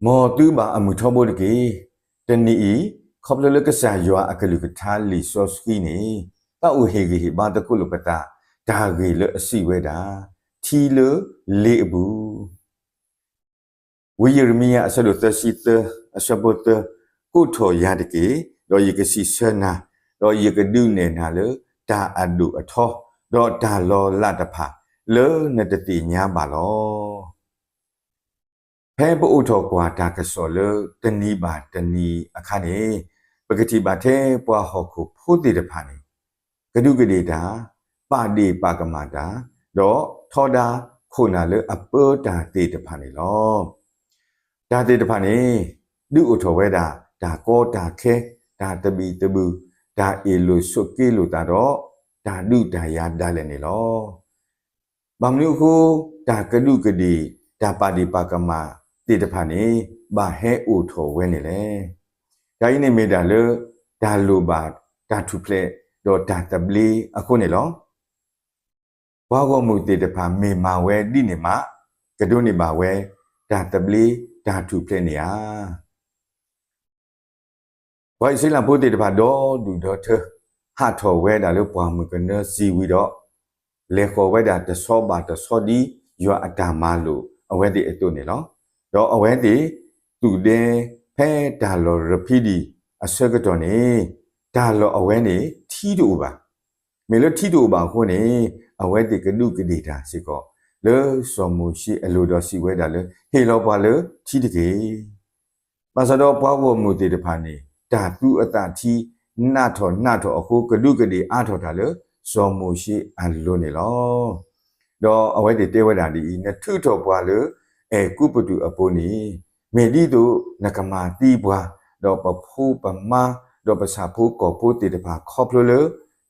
မော်တူးပါအမှုထောဖို့တကေတနီခေါပလလကဆာယွာအကလူကထားလီဆော့စကီနေတောက်ဟေဂီဘာတကုလပတာဒါဂီလအစီဝဲတာထီလလေဘူးဝီယရမီယာအဆလုသစီတအစဘတ်ကုထောရတကေတော့ယကစီဆနာတော့ယကဒုနေနာလဒါအဒုအထောတော့ဒါလောလတ်တဖာလောနတတိညာပါလောဖဲပို့ထောကွာဒါကစောလတနီပါတနီအခါနေပကတိပါတဲ့ပွားဟောခုဖိုးတိတဖာနေကဒုကတိတာပါတိပါကမာတာတော့ထောတာခုနာလအပောတာတိတဖာနေလောဒါတိတဖာနေဒုအထောဝဲတာဒါကောတာခဲဒါတဘီတဘူးဒါအေလိုစုကေလိုတာတော့ဒါဒုဒါယာဒါလည်းနေလောဘာမလို့ခုဒါကဒုကတိဒါပါတိပါကမာတိတဖာနေဘာဟဲဥထောဝဲနေလေဒါကြီးနေမိတာလေဒါလိုပါဒါထုဖလက်တော့ဒါတဘလီအခုနေလောဘာကောမှုတိတဖာမေမာဝဲတိနေမှာကဒုနေပါဝဲဒါတဘလီဒါထုဖလက်နေရဝိုင်စိလာပိုတိတဖာတော့ဒူတော့ထဟာထောဝဲဒါလို့ပွားမှုကနစီဝီတော့လေခေါ်ဝဲဒါတဆောပါတဆောဒီရွာအတာမလို့အဝဲတိအတုနေလောတော့အဝဲတိသူတဲ့ဖဲဒါလောရပီဒီအစကတော်နေဒါလောအဝဲနေထီတူပါမေလို့ထီတူပါခုနေအဝဲတိကဒုကတိတာစီကောလေစောမှုရှိအလိုတော်စီဝဲတာလေဟေလောပါလေထီတကေပါစတော့ပွားဖို့မှုတိတဖာနေဒါသူအတထီနာထောအခုကဒုကတိအာထောတာလေစောမှုရှိအလိုနေလောတော့အဝဲတိတဲဝဲတာဒီနဲ့ထုထောပွားလေကုပတုအပိုနီမေဒီတို့နကမာတီဘွာတော့ပဖိုးပမာတော့ပစာဖိုးကောပိုတေတပါခေါပလလ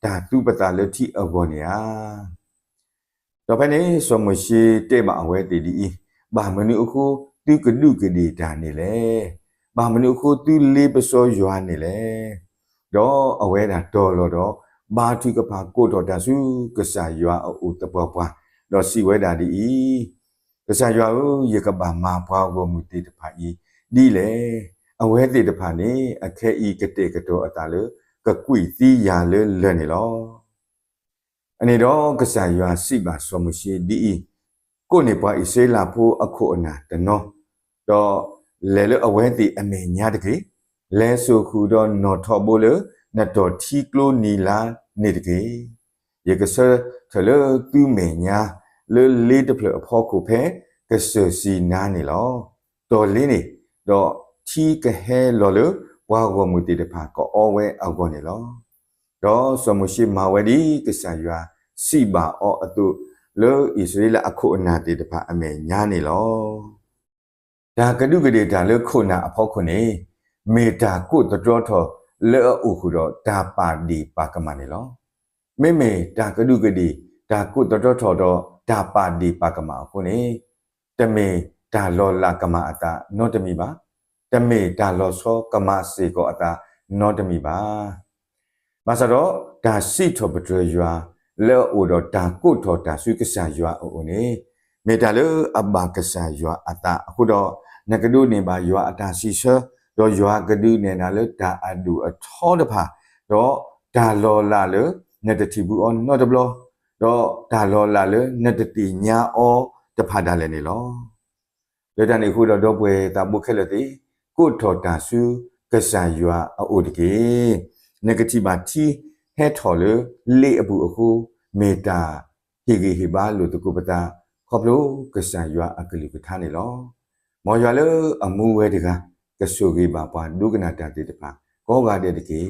ဒါသူပတာလတိအဘောနီယာတော့ဖနေစမရှိတဲ့မအဝဲတီဒီဘာမနုအခုသူကဒုကဒီဒါနေလေဘာမနုအခုသူလေးပစောရွာနေလေတော့အဝဲတာတော်လို့တော့ဘာသူကပါကိုတော်တဆူကဆာရွာအိုတပွားပွားတော့စီဝဲတာဒီကစားရွာဦးရကဘာမာပွားကိုမူတေတဖာဤဒီလေအဝဲတေတဖာနေအခဲဤကတဲ့ကတော့အတာလေကကွီတီးရလေလဲနေလောအနေတော့ကစားရွာစိပါဆောမရှိဒီကိုနေပွားဤစေးလာဖို့အခုအနာတနောတော့လဲလေအဝဲတေအမေညာတကေလဲဆိုခုတော့နော်ထော်ဘိုလေနတော်ထီကလိုနီလာနေတကေရကဆာထလေသူမေညာလေလေးတဖလအဖို့ကိုဖဲကဆစီနာနေလောတော်လေးနေတော့ထီကဟဲလောလဝါဝမူတီတဖာကောအဝဲအောက်ကောနေလောတော့စမရှိမာဝဒီကဆာရွာစီပါအောအတုလေဣသရေလအခုအနာတီတဖာအမေညာနေလောဒါကဒုကတိဒါလေခုနာအဖို့ခုနေမေတာကိုတတော်ထောလေအိုခုတော့ဒါပါဒီပါကမနေလောမေဒါကဒုကတိဒါကိုတတော်ထောတော့ဒါပါဒီပါကမခုနေတမေဒါလောလာကမအတာနောတမီပါတမေဒါလောစောကမစေကောအတာနောတမီပါမဆတော့ဒါစိထောပတရရွာလောအိုတော့ဒါကုထောဒါဆွေကဆာရွာအိုနေမေတာလောအဘကဆာရွာအတာအခုတော့နကဒုနေပါရွာအတာစီဆတော့ရွာကဒုနေနာလောဒါအဒူအထောတဖာတော့ဒါလောလာလောနတတိဘူးအောနောတဘလောတော့ဒါလောလာလောနတတိညာအောတဖာဒါလည်းနေလောလေတန်နေခုတော့ပွဲတာပုခဲလက်တိကိုထော်တာစုကဆာရွာအိုတကေနဂတိပါတီဟဲထော်လေအပူအခုမေတာဟေဂေဟေဘာလို့တကုပတာခေါပလို့ကဆာရွာအကလိကထားနေလောမော်ရွာလေအမှုဝဲတကကဆုကေပါပွားဒုကနာတာတေတပါကောကာတဲ့တကေ